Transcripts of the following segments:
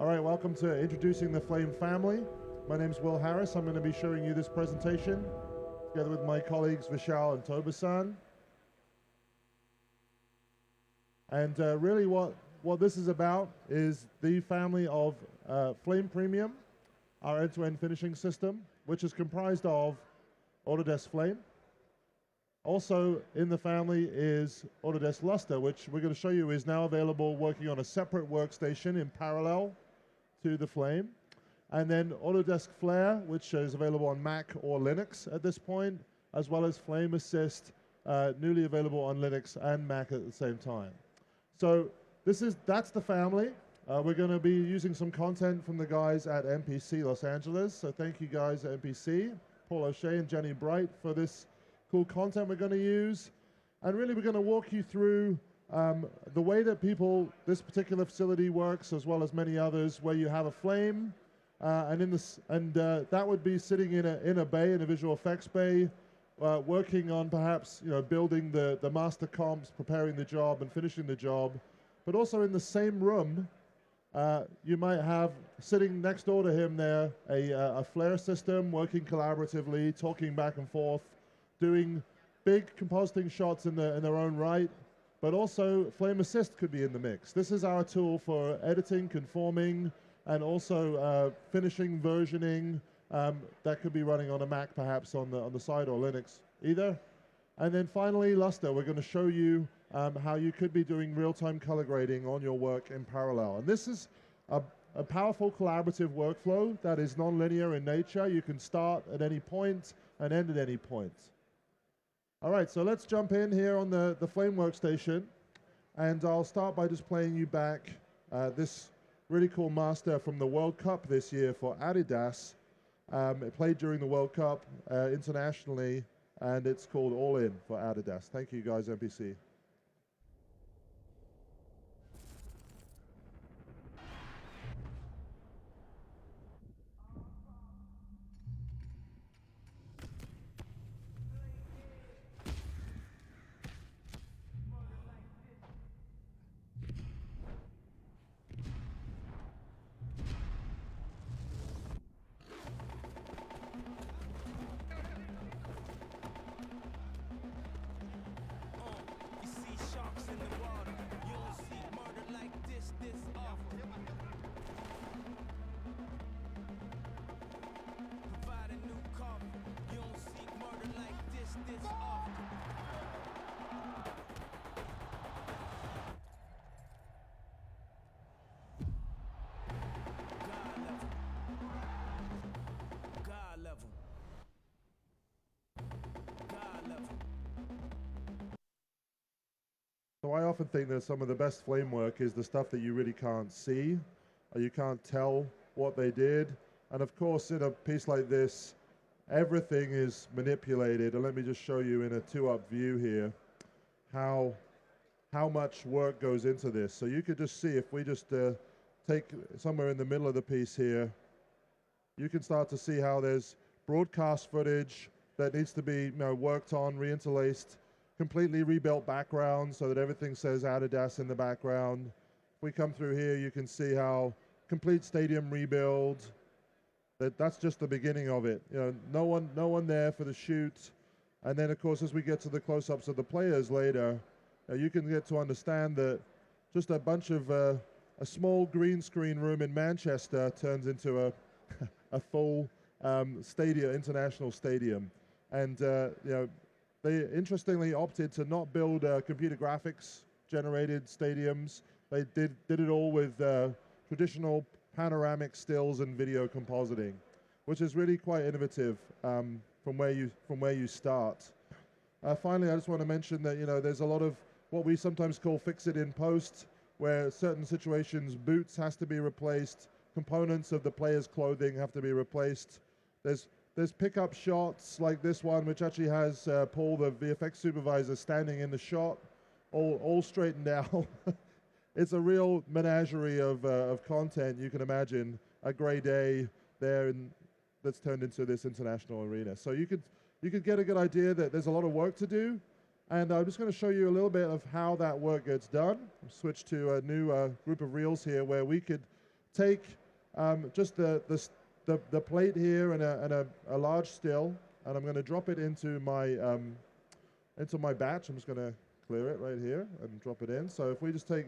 All right, welcome to Introducing the Flame Family. My name is Will Harris. I'm going to be showing you this presentation together with my colleagues Vishal and Toba-san. And really what this is about is the family of Flame Premium, our end-to-end finishing system, which is comprised of Autodesk Flame. Also in the family is Autodesk Lustre, which we're going to show you is now available working on a separate workstation in parallel to the Flame. And then Autodesk Flare, which is available on Mac or Linux at this point, as well as Flame Assist, newly available on Linux and Mac at the same time. So that's the family. We're going to be using some content from the guys at MPC Los Angeles. So thank you guys at MPC, Paul O'Shea and Jenny Bright, for this cool content we're going to use. And really we're going to walk you through the way that this particular facility works, as well as many others, where you have a Flame, that would be sitting in a bay, in a visual effects bay, working on perhaps building the master comps, preparing the job and finishing the job. But also in the same room, you might have sitting next door to him there a Flare system, working collaboratively, talking back and forth, doing big compositing shots in their own right. But also Flame Assist could be in the mix. This is our tool for editing, conforming, and also finishing, versioning. That could be running on a Mac, perhaps on the side, or Linux, either. And then finally, Lustre. We're going to show you how you could be doing real-time color grading on your work in parallel. And this is a powerful collaborative workflow that is non-linear in nature. You can start at any point and end at any point. All right, so let's jump in here on the Flame workstation, and I'll start by just playing you back this really cool master from the World Cup this year for Autodesk. It played during the World Cup internationally, and it's called All In for Autodesk. Thank you guys, MPC. So I often think that some of the best Flame work is the stuff that you really can't see, or you can't tell what they did. And of course, in a piece like this, everything is manipulated. And let me just show you in a Twoup view here how much work goes into this. So you could just see, if we just take somewhere in the middle of the piece here, you can start to see how there's broadcast footage that needs to be worked on, reinterlaced, completely rebuilt background so that everything says Autodesk in the background. If we come through here, you can see how complete stadium rebuild. That's just the beginning of it. No one there for the shoot. And then of course, as we get to the close-ups of the players later, you can get to understand that just a bunch of a small green screen room in Manchester turns into a full international stadium. And they interestingly opted to not build computer graphics generated stadiums. They did it all with traditional panoramic stills and video compositing, which is really quite innovative from where you start. Finally, I just want to mention that there's a lot of what we sometimes call fix it in post, where certain situations, boots has to be replaced, components of the player's clothing have to be replaced. There's pickup shots like this one, which actually has Paul, the VFX supervisor, standing in the shot, all straightened out. It's a real menagerie of content. You can imagine a gray day there that's turned into this international arena. So you could get a good idea that there's a lot of work to do. And I'm just going to show you a little bit of how that work gets done. Switch to a new group of reels here where we could take just the plate here and a large still, and I'm going to drop it into my batch. I'm just going to clear it right here and drop it in. So if we just take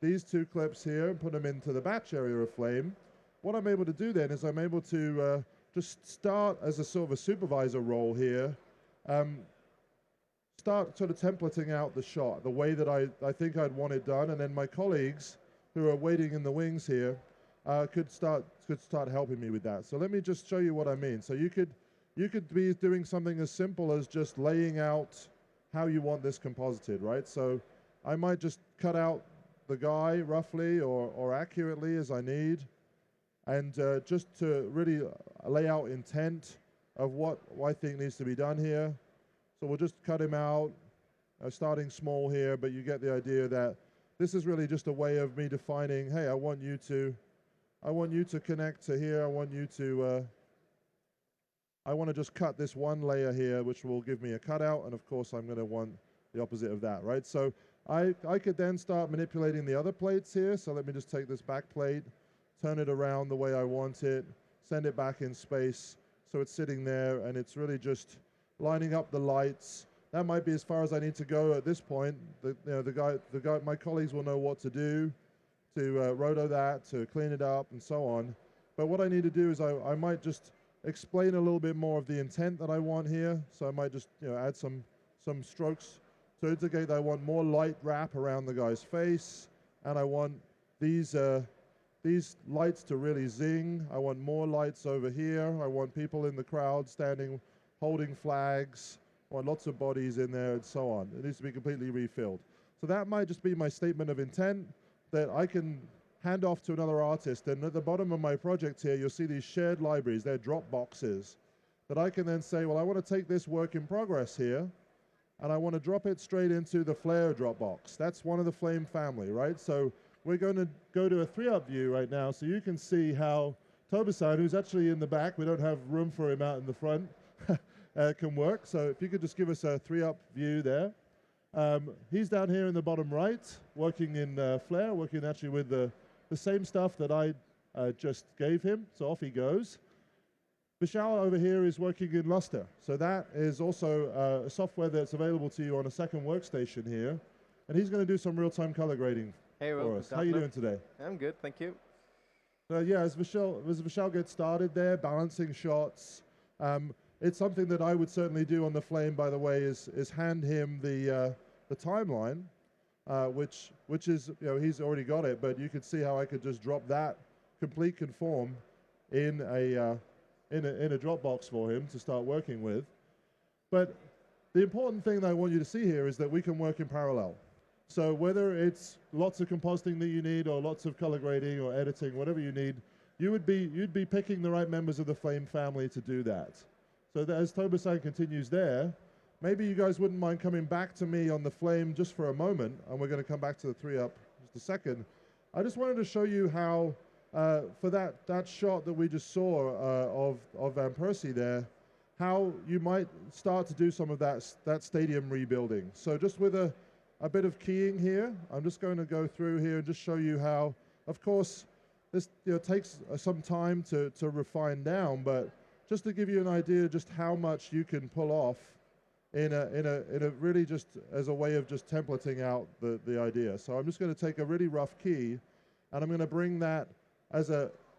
these two clips here and put them into the batch area of Flame, what I'm able to do then is I'm able to just start as a sort of a supervisor role here, start sort of templating out the shot the way that I think I'd want it done, and then my colleagues who are waiting in the wings here could start helping me with that. So let me just show you what I mean. So you could be doing something as simple as just laying out how you want this composited, right? So I might just cut out the guy roughly or accurately as I need, and just to really lay out intent of what I think needs to be done here. So we'll just cut him out, starting small here, but you get the idea that this is really just a way of me defining, hey, I want you to connect to here. I want to just cut this one layer here, which will give me a cutout, and of course I'm going to want the opposite of that, right? So I could then start manipulating the other plates here. So let me just take this back plate, turn it around the way I want it, send it back in space, so it's sitting there, and it's really just lining up the lights. That might be as far as I need to go at this point. My colleagues will know what to do to roto that, to clean it up, and so on. But what I need to do is I might just explain a little bit more of the intent that I want here. So I might just add some strokes to indicate that I want more light wrap around the guy's face, and I want these lights to really zing. I want more lights over here. I want people in the crowd standing, holding flags. I want lots of bodies in there, and so on. It needs to be completely refilled. So that might just be my statement of intent that I can hand off to another artist. And at the bottom of my project here, you'll see these shared libraries. They're drop boxes that I can then say, well, I want to take this work in progress here, and I want to drop it straight into the Flare Dropbox. That's one of the Flame family, right? So we're going to go to a 3-up view right now, so you can see how Toba-san, who's actually in the back, we don't have room for him out in the front, can work. So if you could just give us a 3-up view there. He's down here in the bottom right, working in Flare, working actually with the same stuff that I just gave him. So off he goes. Vishal over here is working in Lustre. So that is also a software that's available to you on a second workstation here. And he's going to do some real-time color grading for us. How are you doing today? I'm good, thank you. So yeah, as Vishal gets started there, balancing shots, it's something that I would certainly do on the Flame, by the way, is hand him the timeline, which is, he's already got it, but you could see how I could just drop that complete conform in a Dropbox for him to start working with. But the important thing that I want you to see here is that we can work in parallel. So whether it's lots of compositing that you need, or lots of color grading or editing, whatever you need, you'd be picking the right members of the Flame family to do that. So that as Toba-san continues there, maybe you guys wouldn't mind coming back to me on the Flame just for a moment, and we're going to come back to the 3-up just a second. I just wanted to show you how, for that shot that we just saw of Van Persie there, how you might start to do some of that stadium rebuilding. So just with a bit of keying here, I'm just going to go through here and just show you how, of course, this takes some time to refine down, but just to give you an idea just how much you can pull off in a really just as a way of just templating out the idea. So I'm just going to take a really rough key, and I'm going to bring that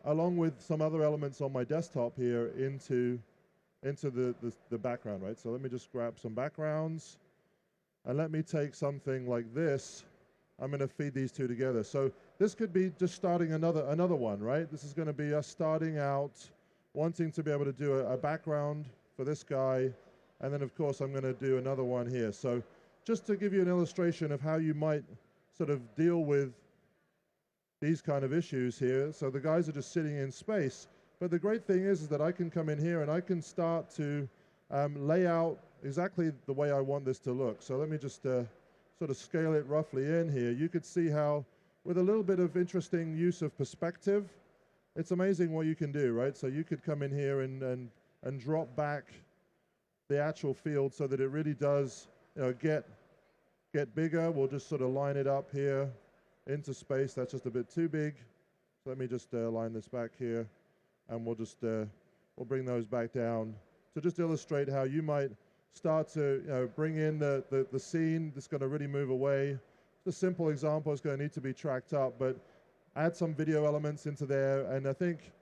along with some other elements on my desktop here into the background, right? So let me just grab some backgrounds, and let me take something like this. I'm going to feed these two together. So this could be just starting another one, right? This is going to be us starting out wanting to be able to do a background for this guy, and then of course I'm going to do another one here. So just to give you an illustration of how you might sort of deal with these kind of issues here. So the guys are just sitting in space, but the great thing is that I can come in here and I can start to lay out exactly the way I want this to look. So let me just sort of scale it roughly in here. You could see how, with a little bit of interesting use of perspective, it's amazing what you can do, right? So you could come in here and drop back the actual field so that it really does get bigger. We'll just sort of line it up here into space. That's just a bit too big. So let me just line this back here, and we'll just we'll bring those back down to just illustrate how you might start to bring in the scene that's going to really move away. It's a simple example. It's going to need to be tracked up, but add some video elements into there, and I think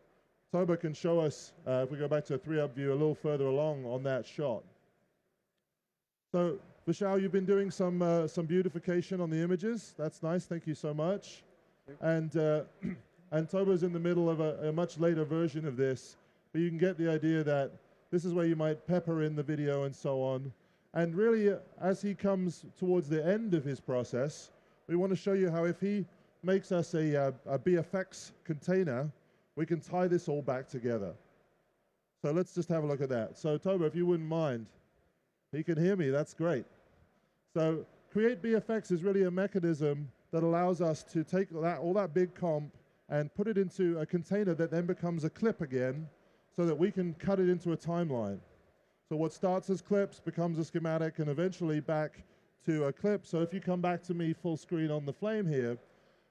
Toba can show us, if we go back to a 3-up view, a little further along on that shot. So, Vishal, you've been doing some beautification on the images. That's nice. Thank you so much. And Toba's in the middle of a much later version of this, but you can get the idea that this is where you might pepper in the video and so on. And really, as he comes towards the end of his process, we want to show you how if he makes us a BFX container, we can tie this all back together. So let's just have a look at that. So Toba, if you wouldn't mind. He can hear me, that's great. So Create BFX is really a mechanism that allows us to take all that big comp and put it into a container that then becomes a clip again so that we can cut it into a timeline. So what starts as clips becomes a schematic and eventually back to a clip. So if you come back to me full screen on the Flame here,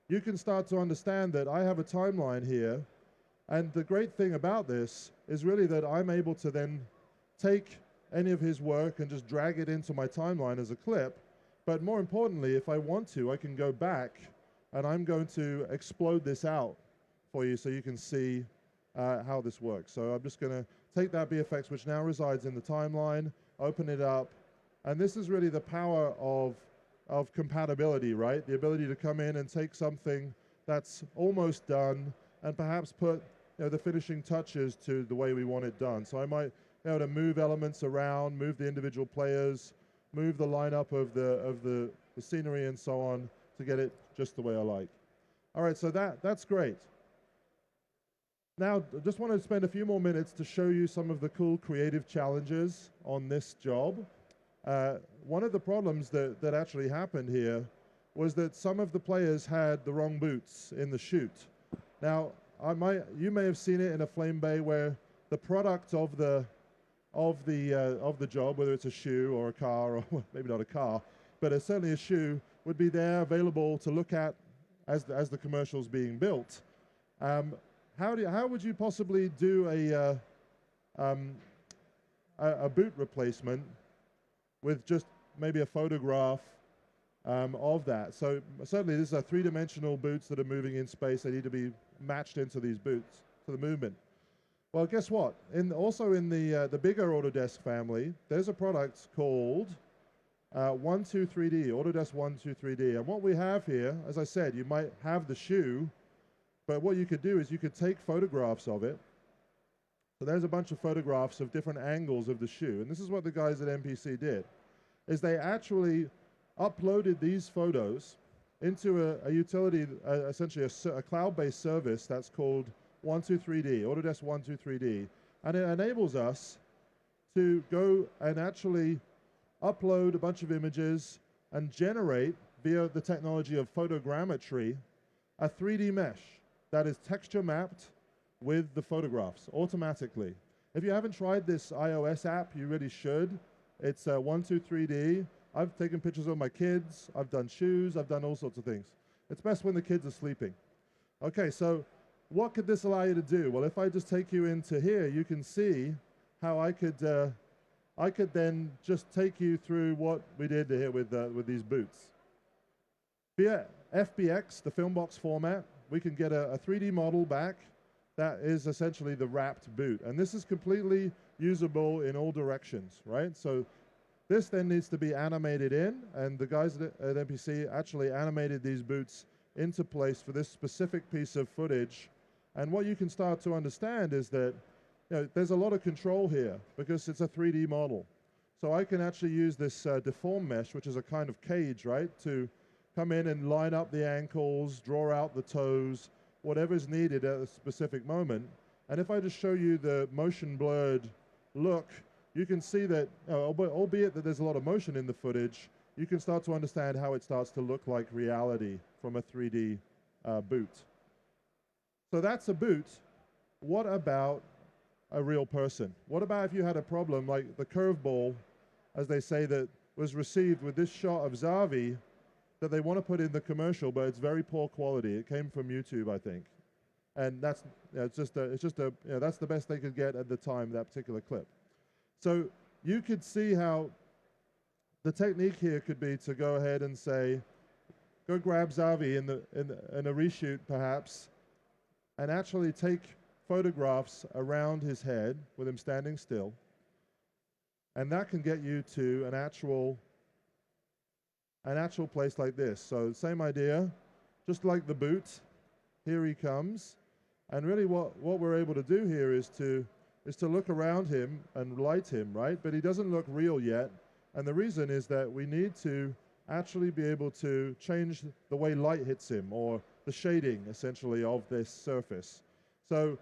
you can start to understand that I have a timeline here. And the great thing about this is really that I'm able to then take any of his work and just drag it into my timeline as a clip. But more importantly, if I want to, I can go back and I'm going to explode this out for you so you can see how this works. So I'm just going to take that BFX, which now resides in the timeline, open it up, and this is really the power of compatibility, right? The ability to come in and take something that's almost done and perhaps put the finishing touches to the way we want it done. So I might be able to move elements around, move the individual players, move the lineup of the scenery and so on to get it just the way I like. All right, so that's great. Now, I just want to spend a few more minutes to show you some of the cool creative challenges on this job. One of the problems that actually happened here was that some of the players had the wrong boots in the shoot. Now, you may have seen it in a Flame Bay where the product of the job, whether it's a shoe or a car, or maybe not a car, but certainly a shoe, would be there available to look at as the commercial's being built. How would you possibly do a boot replacement with just maybe a photograph of that? So certainly these are three-dimensional boots that are moving in space. They need to be matched into these boots for the movement. Well, guess what? Also in the bigger Autodesk family, there's a product called 123D, Autodesk 123D. And what we have here, as I said, you might have the shoe, but what you could do is you could take photographs of it. So there's a bunch of photographs of different angles of the shoe. And this is what the guys at MPC did, is they actually uploaded these photos into a utility, essentially a cloud-based service that's called 123D, Autodesk 123D. And it enables us to go and actually upload a bunch of images and generate, via the technology of photogrammetry, a 3D mesh that is texture mapped with the photographs automatically. If you haven't tried this iOS app, you really should. It's 123D. I've taken pictures of my kids. I've done shoes. I've done all sorts of things. It's best when the kids are sleeping. Okay, so what could this allow you to do? Well, if I just take you into here, you can see how I could then just take you through what we did here with these boots. Via FBX, the film box format, we can get a 3D model back that is essentially the wrapped boot. And this is completely usable in all directions, right? So this then needs to be animated in, and the guys at MPC actually animated these boots into place for this specific piece of footage. And what you can start to understand is that there's a lot of control here because it's a 3D model. So I can actually use this deform mesh, which is a kind of cage, right, to come in and line up the ankles, draw out the toes, whatever's needed at a specific moment. And if I just show you the motion blurred look, you can see that, albeit that there's a lot of motion in the footage, you can start to understand how it starts to look like reality from a 3D boot. So that's a boot. What about a real person? What about if you had a problem like the curveball, as they say, that was received with this shot of Zavi that they want to put in the commercial, but it's very poor quality. It came from YouTube, I think. and that's it's just that's the best they could get at the time, that particular clip. So you could see how the technique here could be to go ahead and say, go grab Xavi in a reshoot perhaps, and actually take photographs around his head with him standing still, and that can get you to an actual place like this. So same idea, just like the boot, here he comes, and really what we're able to do here is to look around him and light him, right? But he doesn't look real yet, and the reason is that we need to actually be able to change the way light hits him, or the shading essentially of this surface. So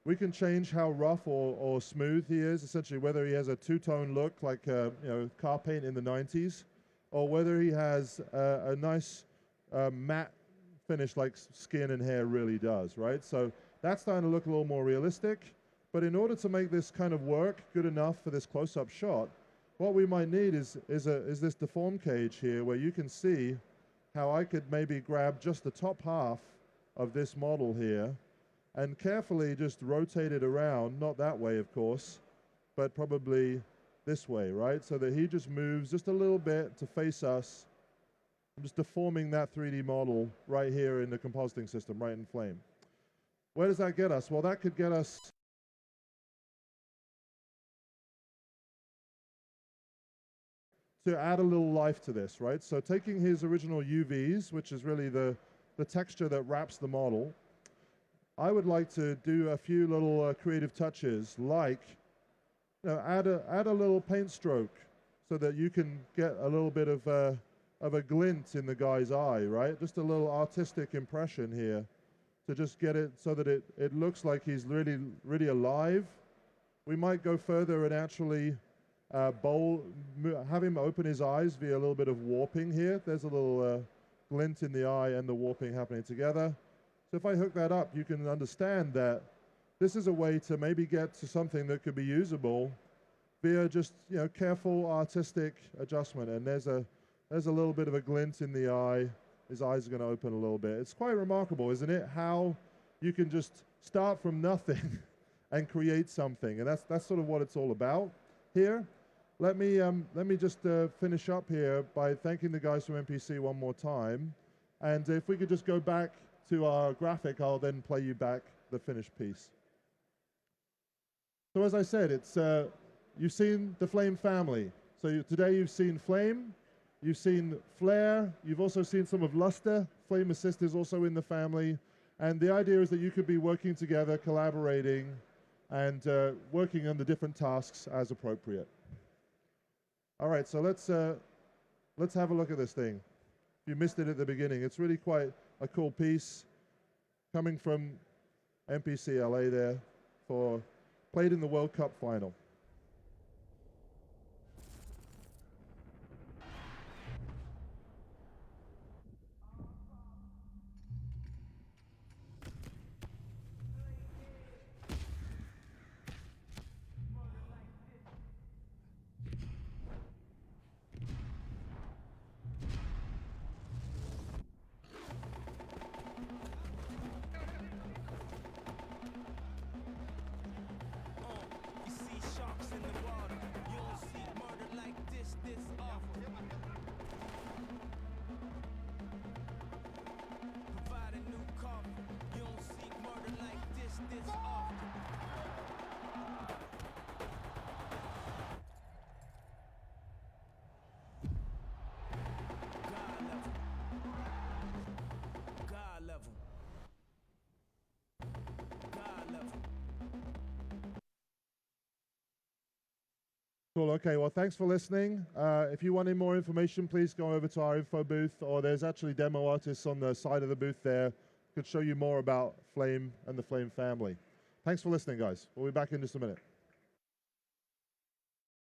we can change how rough or smooth he is, essentially whether he has a two-tone look like car paint in the 90s, or whether he has a nice matte finish like skin and hair really does, right? So that's starting to look a little more realistic. But in order to make this kind of work good enough for this close-up shot, what we might need is this deform cage here, where you can see how I could maybe grab just the top half of this model here and carefully just rotate it around, not that way of course, but probably this way, right? So that he just moves just a little bit to face us. I'm just deforming that 3D model right here in the compositing system, right in Flame. Where does that get us? Well, that could get us to add a little life to this, right? So taking his original UVs, which is really the texture that wraps the model, I would like to do a few little creative touches, like add a little paint stroke so that you can get a little bit of a glint in the guy's eye, right? Just a little artistic impression here to just get it so that it looks like he's really, really alive. We might go further and actually have him open his eyes via a little bit of warping here. There's a little glint in the eye and the warping happening together. So if I hook that up, you can understand that this is a way to maybe get to something that could be usable via just careful artistic adjustment. And there's a little bit of a glint in the eye. His eyes are going to open a little bit. It's quite remarkable, isn't it? How you can just start from nothing and create something. And that's sort of what it's all about here. Let me just finish up here by thanking the guys from MPC one more time. And if we could just go back to our graphic, I'll then play you back the finished piece. So as I said, it's you've seen the Flame family. So today you've seen Flame, you've seen Flare, you've also seen some of Lustre. Flame Assist is also in the family. And the idea is that you could be working together, collaborating, and working on the different tasks as appropriate. All right, so let's have a look at this thing. If you missed it at the beginning, it's really quite a cool piece coming from MPC LA there, played in the World Cup final. Cool, okay, well thanks for listening. If you want any more information, please go over to our info booth, or there's actually demo artists on the side of the booth there who could show you more about Flame and the Flame family. Thanks for listening, guys. We'll be back in just a minute.